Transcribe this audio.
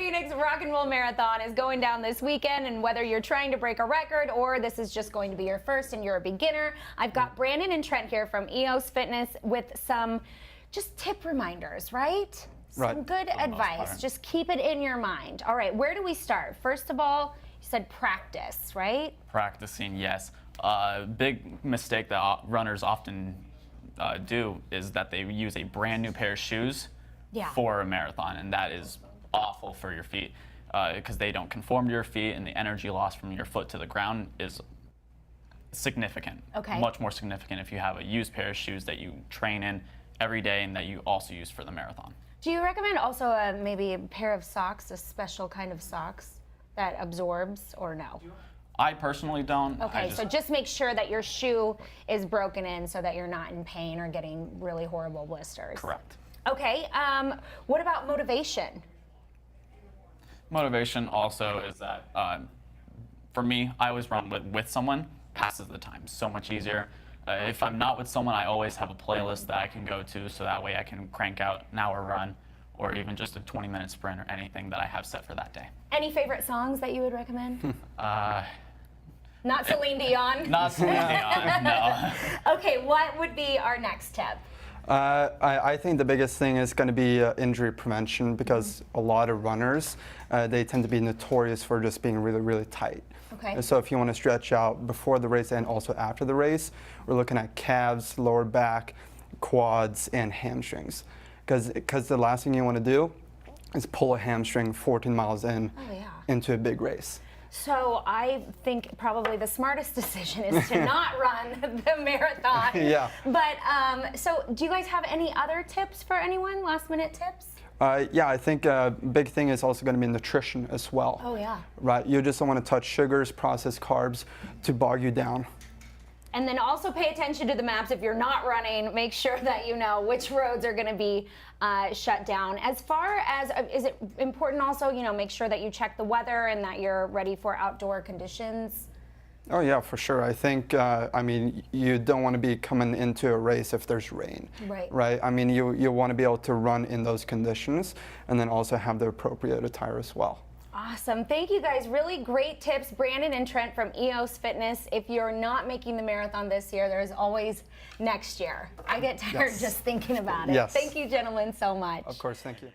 Phoenix Rock and Roll Marathon is going down this weekend, and whether you're trying to break a record or this is just going to be your first and you're a beginner, I've got Brandon and Trent here from EOS Fitness with some just tip reminders, right? Some good advice. Just keep it in your mind. All right, where do we start? First of all, you said practice, right? Practicing, yes. Big mistake that runners often do is that they use a brand new pair of shoes for a marathon, and that is awful for your feet because they don't conform to your feet, and the energy loss from your foot to the ground is significant. Much more significant if you have a used pair of shoes that you train in every day and that you also use for the marathon. Do you recommend also maybe a pair of socks, a special kind of socks that absorbs, or no? I personally don't. Okay, so just make sure that your shoe is broken in so that you're not in pain or getting really horrible blisters. Correct. Okay, what about motivation? Motivation also is that, for me, I always run with someone, passes the time so much easier. If I'm not with someone, I always have a playlist that I can go to, so that way I can crank out an hour run or even just a 20-minute sprint or anything that I have set for that day. Any favorite songs that you would recommend? Not Celine Dion? Not Celine Dion, no. Okay, what would be our next tip? I think the biggest thing is going to be injury prevention, because a lot of runners, they tend to be notorious for just being really, really tight. Okay. And so if you want to stretch out before the race and also after the race, we're looking at calves, lower back, quads, and hamstrings. Because the last thing you want to do is pull a hamstring 14 miles into a big race. So I think probably the smartest decision is to not run the marathon. Yeah. But so do you guys have any other tips for anyone, last minute tips? Yeah, I think a big thing is also going to be nutrition as well. Oh yeah. Right, you just don't want to touch sugars, processed carbs to bog you down. And then also pay attention to the maps. If you're not running, make sure that you know which roads are going to be shut down. As far as, is it important also, you know, make sure that you check the weather and that you're ready for outdoor conditions? Oh yeah, for sure. I think, I mean, you don't want to be coming into a race if there's rain. Right. Right? I mean, you want to be able to run in those conditions and then also have the appropriate attire as well. Awesome. Thank you guys. Really great tips. Brandon and Trent from EOS Fitness. If you're not making the marathon this year, there's always next year. I get tired just thinking about it. Yes. Thank you, gentlemen, so much. Of course, thank you.